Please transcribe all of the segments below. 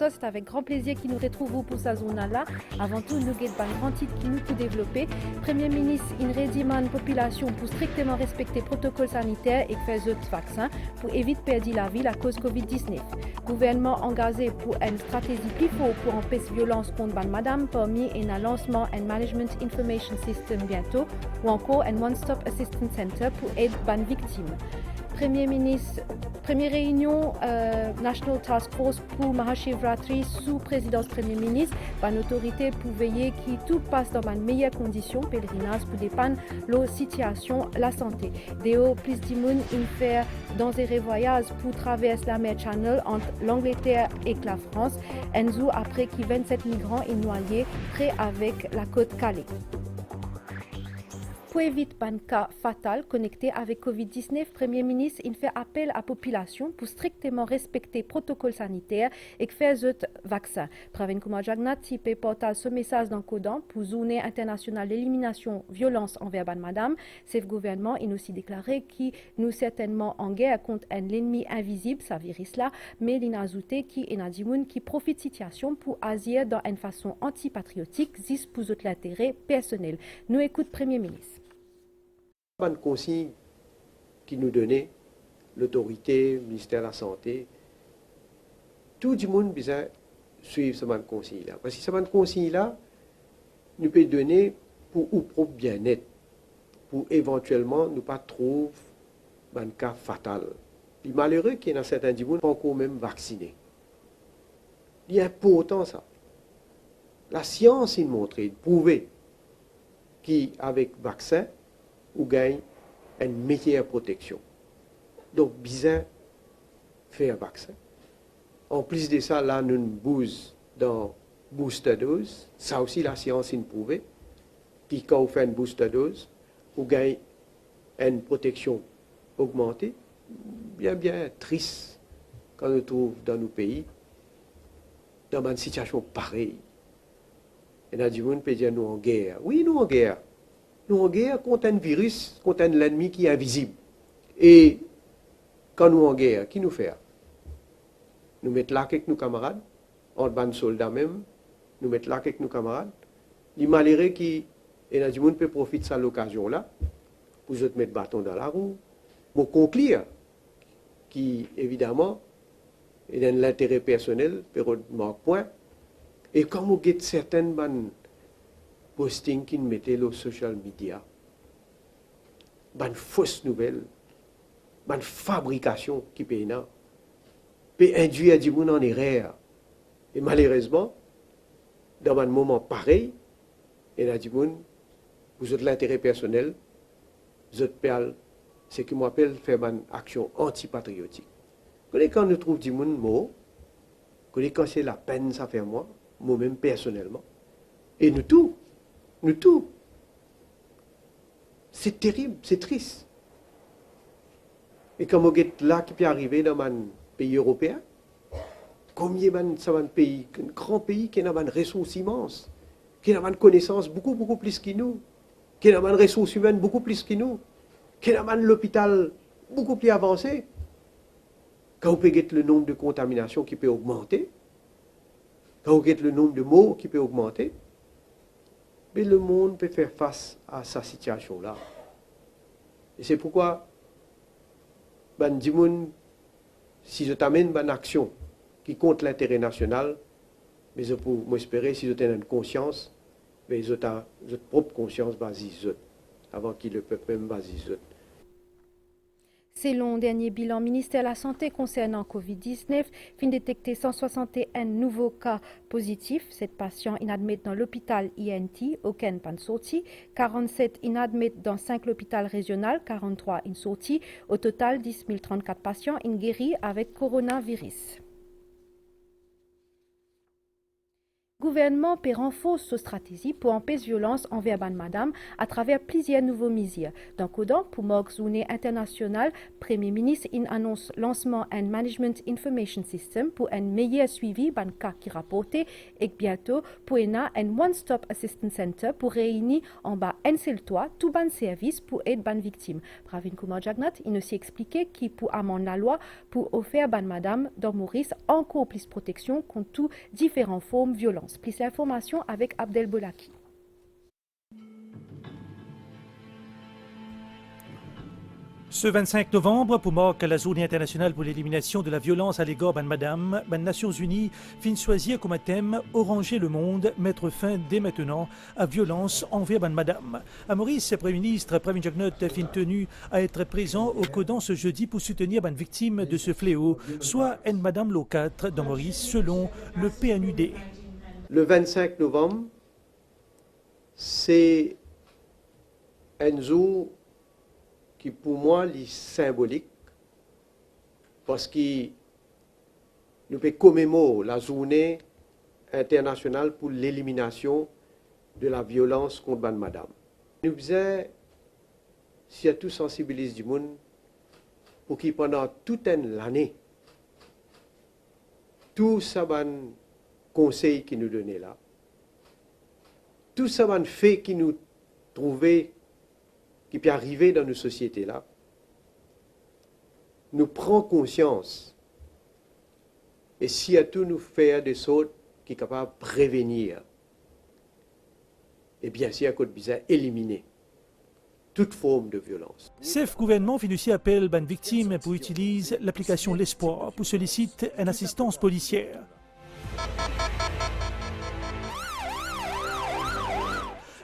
bonsoir, c'est avec grand plaisir que nous retrouvons pour cette zone-là. Avant tout, nous avons un grand titre qui nous tout développer. Premier ministre, il redimande la population pour strictement respecter le protocole sanitaire et faire autres vaccins pour éviter de perdre la vie à cause de Covid-19. Gouvernement engagé pour une stratégie plus forte pour empêcher la violence contre Ban Madame, parmi un lancement un Management Information System bientôt, ou encore un One-Stop Assistance Center pour aider les victimes. Premier ministre, première réunion National Task Force pour Mahashivratri sous présidence Premier ministre, une autorité pour veiller que tout passe dans de meilleures conditions, pèlerinage pour dépendre la situation, la santé. Déo plus d'immunes, il fait dans des voyages pour traverser la mer Channel entre l'Angleterre et la France, un jour après que 27 migrants sont noyés près avec la côte Calais. Pour éviter un cas fatal connecté avec Covid-19, le Premier ministre il fait appel à la population pour strictement respecter le protocole sanitaire et faire les vaccins. Pravin Kumar Jagnat peut porter ce message dans Kodan pour Journée internationale d'élimination violence envers Ban Madame. C'est le gouvernement il aussi déclaré qu'il nous certainement en guerre contre un ennemi invisible, ce virus-là, mais il a ajouté qu'il y a des gens qui profitent de la situation pour agir dans une façon antipatriotique, juste pour l'intérêt personnel. Nous écoutons le Premier ministre. Une consigne qui nous donnait l'autorité, le ministère de la Santé, tout le monde besoin suivre cette consigne-là. Parce que cette consigne-là, nous peut donner pour notre propre bien-être, pour éventuellement ne pas trouver un cas fatal. Il est malheureux qu'il y ait certains gens pas encore même vaccinés. Il est important ça. La science a montré, prouvé qu'avec vaccin, ou gagne une meilleure protection. Donc, bien faire un vaccin. En plus de ça, là, nous bousons dans booster dose. Ça aussi, la science a prouvé. Puis, quand on fait une booster dose, on gagne une protection augmentée. Bien triste quand on trouve dans nos pays, dans une situation pareille. Et là, du monde peut dire nous en guerre. Oui, nous en guerre. Nous en guerre contre un virus, contre un ennemi qui est invisible. Et quand nous en guerre, qui nous fait? Nous mettons là avec nos camarades, en bande soldats même, nous mettons là avec nos camarades. Les malheureux qui, et là, du monde peut profiter de cette occasion-là, pour se mettre bâton dans la roue, pour conclure, qui, évidemment, est dans l'intérêt personnel, peut marque point. Et comme on guette certaines posting qui mettait les social media, une fausse nouvelle, une fabrication qui peut induire du monde en erreur. Et malheureusement, dans un moment pareil, il y a du monde, vous êtes l'intérêt personnel, vous êtes perle, c'est ce que m'appelle faire une action antipatriotique. Quand nous trouvons du monde mot, quand c'est la peine ça fait moi-même personnellement, et nous tout. C'est terrible, c'est triste. Et comme on est là qui peut arriver dans un pays européen, combien c'est un pays, un grand pays qui a une ressource immense, qui a une connaissance beaucoup plus que nous, qui a une ressource humaine beaucoup plus que nous, qui a un hôpital beaucoup plus avancé. Quand on peut get le nombre de contaminations qui peut augmenter, quand on get le nombre de morts qui peut augmenter, mais le monde peut faire face à sa situation-là. Et c'est pourquoi, si je t'amène une action qui compte l'intérêt national, mais je peux m'espérer, si je t'ai une conscience, mais je t'ai propre conscience basée avant qu'il le peuple même basé. Selon le dernier bilan ministère de la Santé concernant Covid-19, fin détecté 161 nouveaux cas positifs. 7 patients inadmettent dans l'hôpital INT, aucun pas sorti. 47 inadmettent dans 5 l'hôpital régional, 43 in sorti. Au total, 10 034 patients in guéris avec coronavirus. Le gouvernement peut renforcer sa stratégie pour empêcher violence envers ban madame à travers plusieurs nouveaux mesures. Dans le cadre pour la journée internationale, le Premier ministre annonce le lancement d'un Management Information System pour un meilleur suivi ban cas qui rapporté et bientôt pour un One-Stop Assistance Center pour réunir en bas un seul toit tout ban service pour aider ban victime. Pravin Kumar Jagnat il aussi expliqué qu'il pour amender la loi pour offrir ban madame dans Maurice encore plus protection contre toutes différentes formes de violence. Plus d'informations avec Abdel Bolaki. Ce 25 novembre, pour marquer la journée internationale pour l'élimination de la violence à l'égard de madame, les Nations Unies finissent choisir comme thème « Oranger le monde, mettre fin dès maintenant à violence envers madame ». À Maurice, le Premier ministre Pravin Jagnot fin tenu à être présent au Codan ce jeudi pour soutenir les victimes de ce fléau, soit une madame Lo4 dans Maurice selon le PNUD. Le 25 novembre, c'est un jour qui pour moi est symbolique parce que nous pouvons commémorer la journée internationale pour l'élimination de la violence contre ban madame. Nous faisons surtout sensibiliser du monde pour que pendant toute l'année, tout ça conseil qui nous donnait là, tout ça fait qui nous trouvait, qui peut arriver dans nos sociétés là, nous prend conscience et si à tout nous faire des choses qui sont capables de prévenir et bien sûr à côté bizarre éliminer toute forme de violence. Ce gouvernement financier appelle les victimes pour utiliser l'application L'Espoir pour solliciter une assistance policière.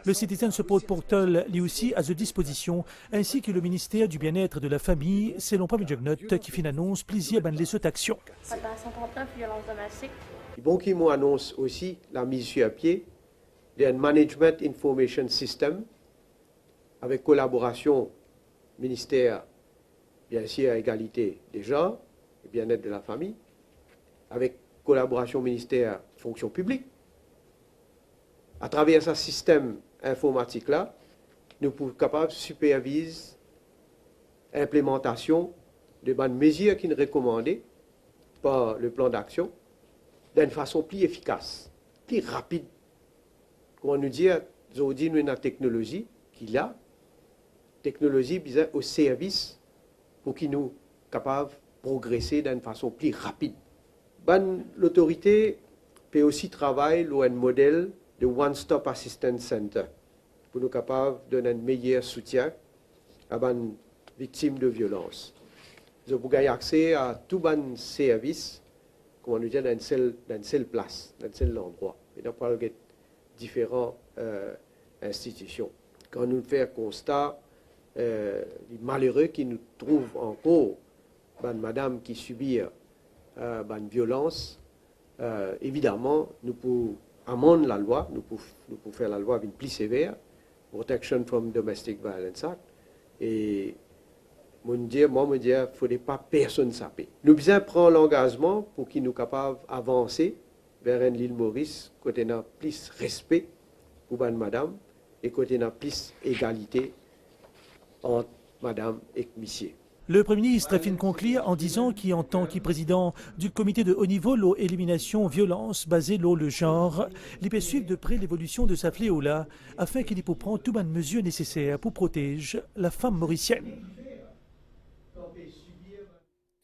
Le Citizen Support Portal lui aussi à sa disposition, ainsi que le ministère du Bien-être de la Famille, selon Pravin Jagnot, qui fait une annonce plaisir de les autres actions. Bon, qui m'annonce aussi la mise sur pied d'un Management Information System avec collaboration ministère, bien sûr, à égalité des genres et bien-être de la famille, avec collaboration ministère fonction publique. À travers ce système informatique-là, nous sommes capables de superviser l'implémentation de bonnes mesures qui sont recommandées par le plan d'action d'une façon plus efficace, plus rapide. Comment nous dire, aujourd'hui, nous avons une technologie qui est technologie au service pour qu'ils nous capables de progresser d'une façon plus rapide. L'autorité peut aussi travailler sur un modèle de One-Stop Assistance Center pour nous capables de donner un meilleur soutien à les victimes de violence. Nous pouvons avoir accès à tout les services, comment nous dire, dans une seule place, dans un seul endroit. Et nous avons différentes institutions. Quand nous faisons constat, les malheureux qui nous trouvent encore, madame qui subit violence, évidemment, nous pouvons amender la loi, nous pouvons faire la loi plus sévère, Protection from Domestic Violence Act, et moi, il ne faudrait pas personne saper. Nous devons prendre l'engagement pour qu'ils nous capables d'avancer vers l'île Maurice, côté n'a plus respect pour madame, et côté n'a plus égalité entre madame et monsieur. Le Premier ministre fin conclure en disant qu'en tant que président du comité de haut niveau de l'élimination violence basée sur le genre, il peut suivre de près l'évolution de sa fléau-là afin qu'il puisse prendre toutes les mesures nécessaires pour protéger la femme mauricienne.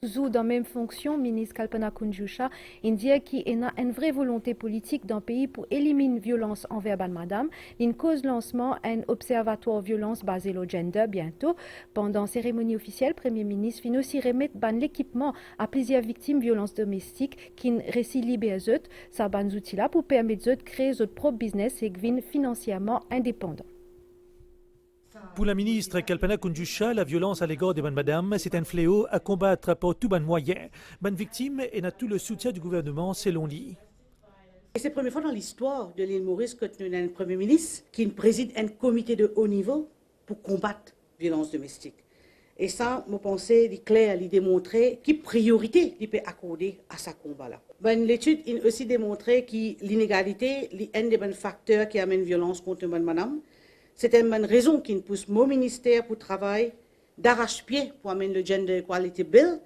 Toujours dans la même fonction, le ministre Kalpana Kunjusha dit qu'il y a une vraie volonté politique dans le pays pour éliminer la violence envers les madame. Il cause lancement d'un observatoire violence basé sur le gender bientôt. Pendant la cérémonie officielle, le Premier ministre vient aussi remettre l'équipement à plusieurs victimes de violences domestiques qui récilibèrent ces outils-là pour permettre de créer leur propre business et de financièrement indépendants. Pour la ministre Kalpana Kunjusha, la violence à l'égard de madame, c'est un fléau à combattre par tous les moyens. Les victimes et tout le soutien du gouvernement selon lui. C'est la première fois dans l'histoire de l'île Maurice que nous avons un Premier ministre qui préside un comité de haut niveau pour combattre la violence domestique. Et ça, je pensais, il est clair, il démontrer quelle priorité il peut accorder à ce combat-là. Ben, l'étude a aussi démontré que l'inégalité est un des facteurs qui amène violence contre madame. C'est une raison qui pousse mon ministère pour travailler d'arrache-pied pour amener le Gender Equality Bill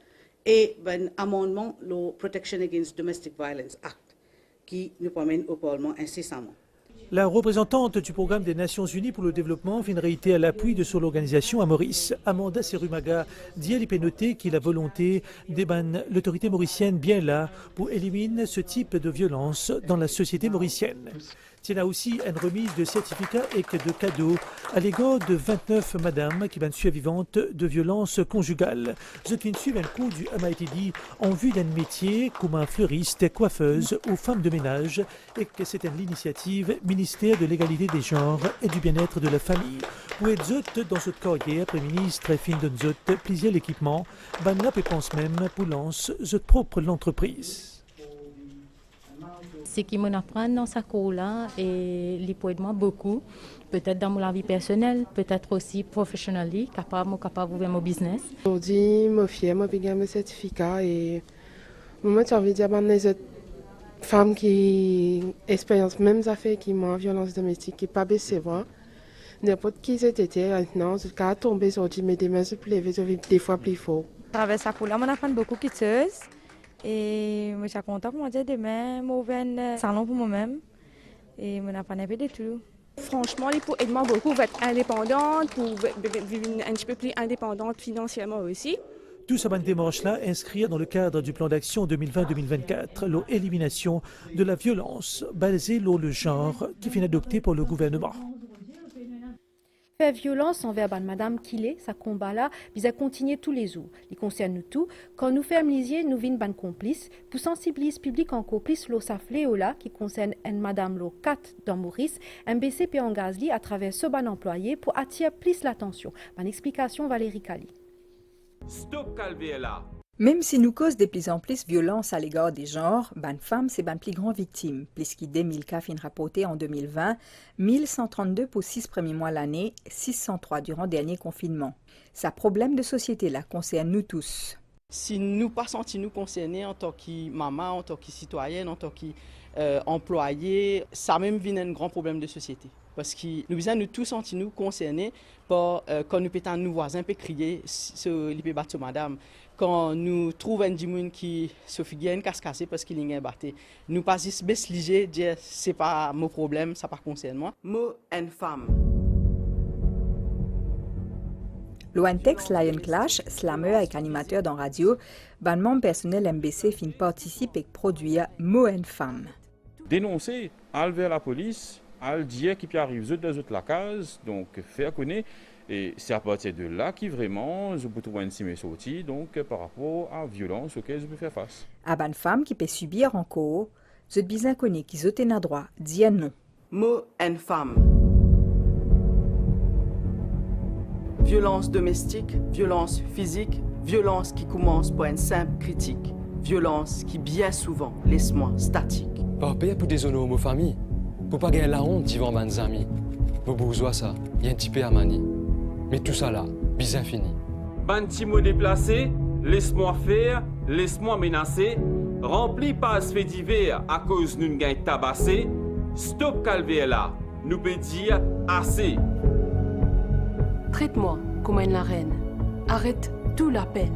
et un amendement, le Protection Against Domestic Violence Act, qui nous amène au Parlement incessamment. La représentante du programme des Nations Unies pour le développement vient réitérer à l'appui de son organisation à Maurice. Amanda Serumaga dit à l'IPNOT qu'il a volonté d'éban l'autorité mauricienne bien là pour éliminer ce type de violence dans la société mauricienne. Il y a aussi une remise de certificats et de cadeaux à l'égard de 29 madames qui sont survivantes de violences conjugales. Je viens de suivre un cours du MITD en vue d'un métier comme un fleuriste, coiffeuse ou femme de ménage et que c'est une initiative ministère de l'égalité des genres et du bien-être de la famille. Pour être dans cette carrière, Premier ministre fin de zot plaisir l'équipement, la pense même pour lancer votre propre l'entreprise. Ce qui m'apprend dans ce cours-là et il peut aider beaucoup, peut-être dans ma vie personnelle, peut-être aussi professionnellement, capable d'ouvrir mon business. Aujourd'hui, je suis fière, je suis un certificat et moi, j'ai envie de dire les autres femmes qui expérimentent même affaires qui m'ont violence domestique, qui ne pas baisser voir. N'importe qui c'était maintenant, je suis tombé aujourd'hui, mais demain, je peux lever des fois plus fort. À travers ce cours-là, on apprend beaucoup de choses. Et je suis contente pour moi dire demain, je vais un salon pour moi-même et je apprends un peu de tout. Franchement, il peut aider beaucoup pour être indépendante, pour vivre un petit peu plus indépendante financièrement aussi. Tout ce démarche-là inscrire dans le cadre du plan d'action 2020-2024 l'élimination de la violence basée sur le genre qui vient adopté par le gouvernement. Faire violence envers madame Kile, ça combat là, puis à continuer tous les jours. Il concerne nous tout. Quand nous faisons lisier, nous vînes ban complices pour sensibiliser public encore plus lo sa fléau là qui concerne une madame lo 4 dans Maurice, MBCP en gazli à travers ce ban employé pour attirer plus l'attention. Ban explication Valérie Kali. Stop calvaire là. Même si nous cause de plus en plus violence à l'égard des genres, ban femmes c'est ban plus grand victime, puisqu'il 2000 cas fin rapporté en 2020, 1132 pour 6 premiers mois l'année, 603 durant le dernier confinement. Ça problème de société là concerne nous tous. Si nous pas senti nous concernés en tant que maman, en tant que citoyenne, en tant qu'employé, ça même vient un grand problème de société. Parce que nous avons tous senti nous concernés par quand nous pétons nos voisins peut crier sur les bateaux madame. Quand nous trouvons un dimoun qui se fait une casse cassée parce qu'il y a un batté, nous pas juste baisser léger dire c'est pas mon problème, ça pas concerne moi. Moi une femme. Lointex Lion Clash, slammer et animateur dans radio, ban membre personnel MBC fin participe et produit Mo and Femme. Dénoncer, enlever la police, al dire qui peut arriver de la case, donc faire connaître. Et c'est à partir de là que vraiment je peux trouver une cime sortie donc par rapport à la violence auquel je peux faire face. À ban femme qui peut subir encore, je bien connais qui zote na droit, dire non. Mo and femme. Violence domestique, violence physique, violence qui commence par une simple critique, violence qui bien souvent laisse-moi statique. Pas payé pour déshonorer ma famille, pour pas gagner la honte devant mes amis. Mon bourgeois ça, il y a un petit peu à manier. Mais tout ça là, bien fini. Bantimo déplacé, laisse-moi faire, laisse-moi menacer. Rempli par ce fait divers à cause d'une gagne tabassée. Stop calvaire là, nous peut dire assez. Traite-moi comme une la reine. Arrête toute la peine.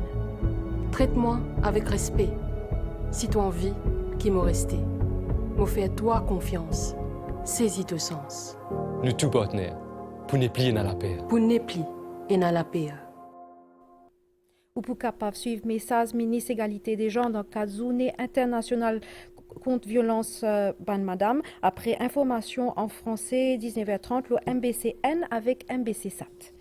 Traite-moi avec respect. Si tu as envie, qui m'en resté. Me fais toi confiance. Saisis ton sens. Nous tous partenaires. Pour ne plier dans la paix. Pour ne plier et dans la paix. Ou pour capable suivre message ministre égalité des genres dans le cadre journée internationale contre violence ban madame après information en français 19h30 le MBCN avec MBC-SAT.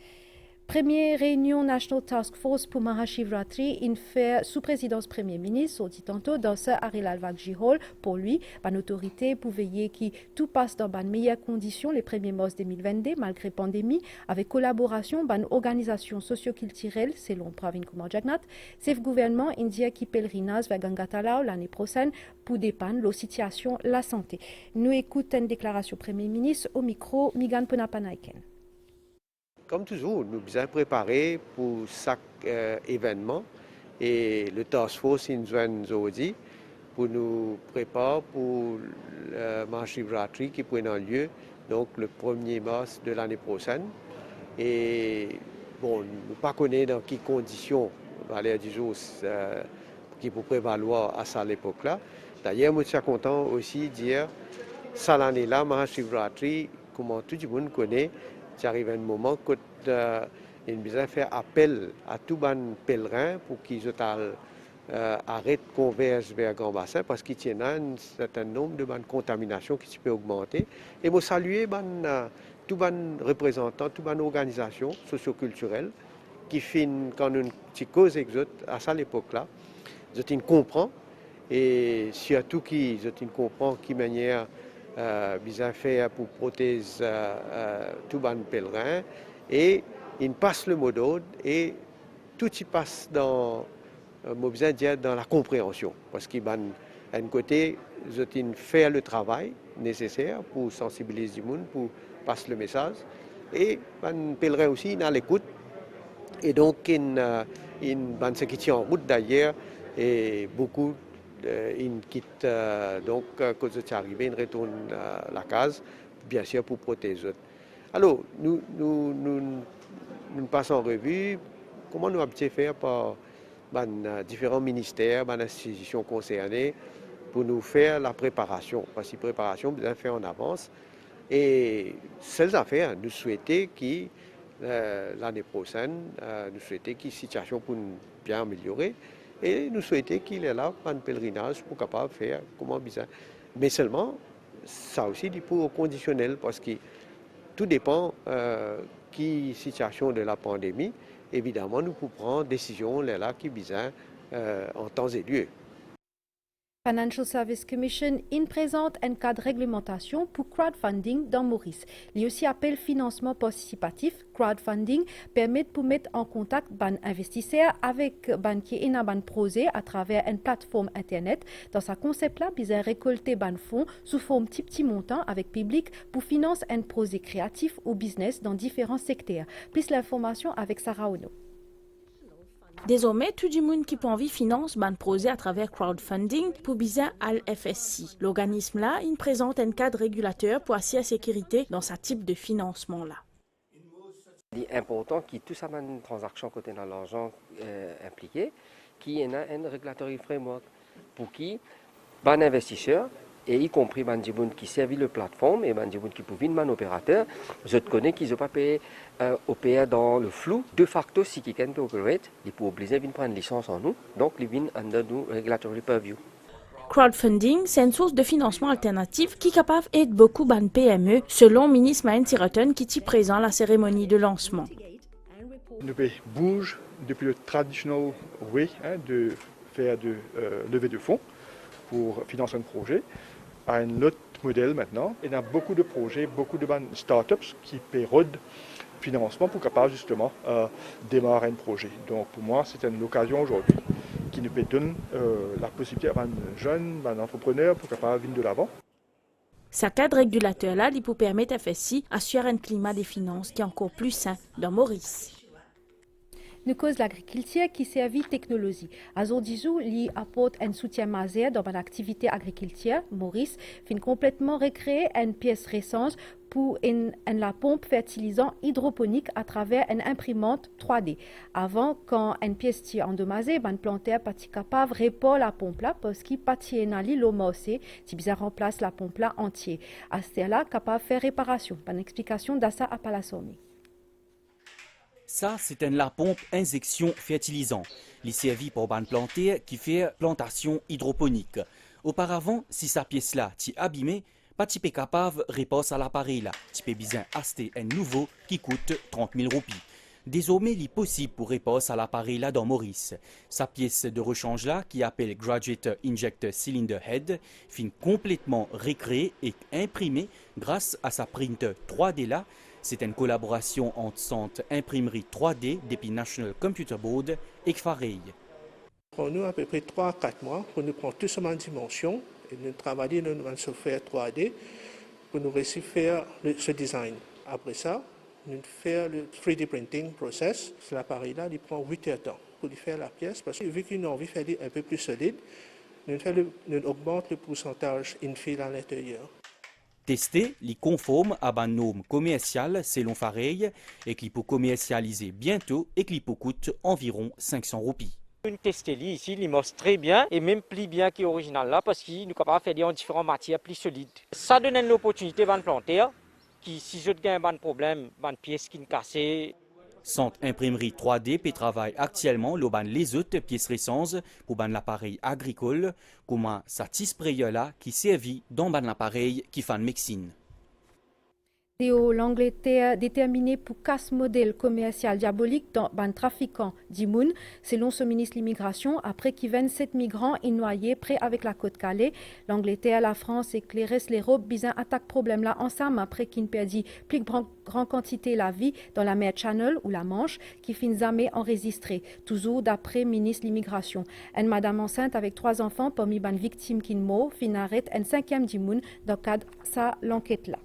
Première réunion National Task Force pour Mahashivratri, une fait sous présidence Premier ministre, on dit tantôt, dans ce Harry Lalwagji Hall. Pour lui, ban autorité pour veiller que tout passe dans de meilleures conditions les premiers mois 2022, malgré pandémie, avec collaboration ban organisation socio-culturelle, selon Pravin Kumar Jagnat, c'est le gouvernement indien qui pèlerinage vers Gangatalao l'année prochaine pour dépanner la situation, la santé. Nous écoutons une déclaration Premier ministre au micro, Migan Penapanaiken. comme toujours, nous sommes préparés pour chaque événement et le task force nous a dit pour nous préparer pour le Mahashivratri qui prend lieu donc le 1er mars de l'année prochaine. Et bon, nous ne pas connaître dans quelles conditions valeur du jour qui peut prévaloir à ça à l'époque-là. D'ailleurs, je suis content aussi de dire ça l'année-là, Mahashivratri, comment tout le monde connaît, il arrive un moment où il besoin faire appel à tous les pèlerins pour qu'ils arrêtent de converger vers Grand Bassin parce qu'il y a un certain nombre de contaminations qui peut augmenter. Et je salue tous les représentants, toutes les organisations socioculturelles qui font quand une petite cause à ça l'époque-là. Je comprends et surtout qui comprend qui manière bien faire pour protéger tous les pèlerins et il passe le mot d'ordre et tout y passe dans la compréhension parce qu'il y a un côté je faire le travail nécessaire pour sensibiliser le monde pour passer le message et les pèlerins aussi à l'écoute et donc ce qui tient en route d'ailleurs et beaucoup ils quittent donc quand c'est arrivé ils retournent à la case bien sûr pour protéger. Alors nous passons en revue comment nous avons fait par différents ministères, institutions concernées pour nous faire la préparation parce que la préparation bien fait en avance et ces affaires nous souhaitons que l'année prochaine nous souhaitons que la situation pour bien améliorer. Et nous souhaitons qu'il est là pour un pèlerinage pour capable faire comment bizarre. Mais seulement, ça aussi dit pour conditionnel parce que tout dépend qui situation de la pandémie. Évidemment, nous pouvons prendre décision là qui bizarre en temps et lieu. Financial Service Commission présente un cadre de réglementation pour crowdfunding dans Maurice. Il aussi appelle financement participatif. Crowdfunding permet de mettre en contact les investisseurs avec les qui ont un projet à travers une plateforme internet. Dans ce concept-là, ils ont récolté des fonds sous forme de petits montants avec public pour financer un projet créatif ou business dans différents secteurs. Plus l'information avec Sarah Ono. Désormais, tout le monde qui peut envie finance un projet à travers crowdfunding pour bizarre à l'FSC. L'organisme-là, il présente un cadre régulateur pour assurer la sécurité dans ce type de financement-là. Il est important que tout ça soit une transaction côté dans l'argent impliqué, qu'il y ait un régulatory framework pour qui, les investisseurs, et y compris les gens qui servent la plateforme et les gens qui peuvent être un opérateur, je connais qu'ils n'ont pas payé opérer dans le flou. De facto, si quelqu'un peut opérer, il peut obliger de prendre une licence en nous, donc ils viennent under nous regulatory purview. Crowdfunding, c'est une source de financement alternative qui est capable d'aider beaucoup de PME, selon le ministre Maïn Tiraton qui est présent à la cérémonie de lancement. Nous bougons depuis le traditional way de faire de levée de fonds pour financer un projet à un autre modèle maintenant. Il y a beaucoup de projets, beaucoup de startups qui paient financement pour capable justement démarrer un projet. Donc pour moi, c'est une occasion aujourd'hui qui nous donne la possibilité à un jeune, un entrepreneur pour capable venir de l'avant. Ce cadre régulateur-là, il peut permettre à FSI d'assurer un climat des finances qui est encore plus sain dans Maurice. Nous cause l'agriculture qui servit technologie. Azordizou, il apporte un soutien majeur dans l'activité agriculture. Maurice fin complètement recréer une pièce récente pour la pompe fertilisant hydroponique à travers une imprimante 3D. Avant, quand une pièce est endommagée, un planteur n'est capable de réparer la pompe là parce qu'il n'est pas l'eau mossée, si bien remplace la pompe là entière. À ce là capable de faire réparation. Une explication d'Assa à Palassomi. Ça, c'est une pompe injection fertilisant. Il servi pour un planter qui fait plantation hydroponique. Auparavant, si sa pièce-là est abîmée, pas tu es capable de répondre à l'appareil là. Tu peux bien acheter un nouveau qui coûte 30 000 roupies. Désormais, il est possible pour répondre à l'appareil là dans Maurice. Sa pièce de rechange là, qui appelle Graduate Injector Cylinder Head, fin complètement recréée et imprimée grâce à sa printer 3D là. C'est une collaboration entre Centre Imprimerie 3D depuis National Computer Board et Kfareil. Pour nous, à peu près 3 à 4 mois pour nous prendre tout ce en dimension et nous travailler dans un software 3D pour nous réussir à faire ce design. Après ça, Nous faisons le 3D printing process. Cet appareil-là, il prend 8 heures de temps pour faire la pièce parce que vu qu'on a envie de faire un peu plus solide, nous augmentons le pourcentage infill à l'intérieur. Testé, il conforme à un norme commercial selon Fareille et qu'il peut commercialiser bientôt et qu'il peut coûter environ 500 roupies. Une testée ici, il marche très bien et même plus bien que l'original là parce qu'il est capable de faire en différentes matières plus solides. Ça donne une opportunité de planter qui, si je gagne un problème, une pièce qui est cassée. Centre imprimerie 3D peut travailler actuellement les autres pièces récentes pour l'appareil agricole comme un satisprayer là qui servit dans l'appareil qui fait une médecine. L'Angleterre déterminée pour casse modèle commercial diabolique dans un trafiquant d'Imoun, selon ce ministre de l'immigration, après qu'il 27 migrants noyés près avec la côte Calais. L'Angleterre, la France et l'Europe bizarre attaquent problème là ensemble après qu'ils perdit plus grande quantité la vie dans la mer Channel ou la Manche, qui finit jamais enregistrée. Toujours d'après ministre de l'immigration. Une madame enceinte avec 3 enfants parmi les victimes qui meurent, fin arrête un 5e d'Imoun dans le cadre de ça l'enquête là.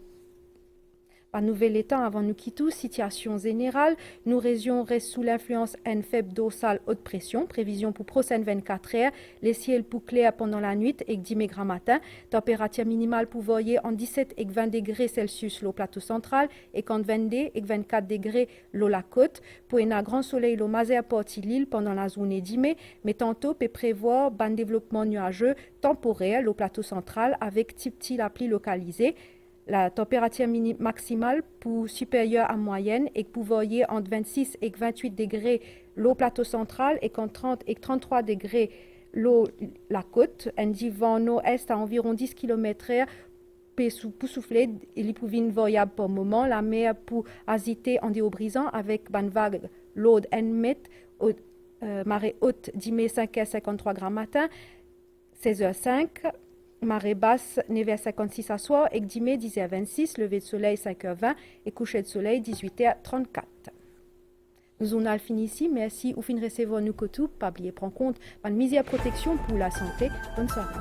Par nouvel état, avant nous quitter, situation générale, nous régions restent sous l'influence d'une faible dorsale haute pression, prévision pour prochaine 24 heures, les ciels pour clairs pendant la nuit et 10 grammes matin, température minimale pour voyer en 17 et 20 degrés Celsius le plateau central et en 22 et 24 degrés la côte, pour un grand soleil le majeure partie de l'île pendant la journée 10 mai, mais tantôt peut prévoir un développement nuageux temporaire le plateau central avec petit la pluie localisée. La température maximale pour supérieure à moyenne et pour voyer entre 26 et 28 degrés le plateau central et entre 30 et 33 degrés la côte. Un vent nord-est à environ 10 km/h pour souffler et il peut venir voyable pour le moment. La mer pour agiter en déo brisant avec une vague lourde 1 mètre, marée haute 10 mai 5h53 grammes matin, 16h05. Marée basse 9h56 à soir et 10 mai 10h26, lever de soleil 5h20 et coucher de soleil 18h34. Nous avons fini ici. Merci ou fin recevoir nous que tout. Pas oublier prendre compte de mise à protection pour la santé. Bonne soirée.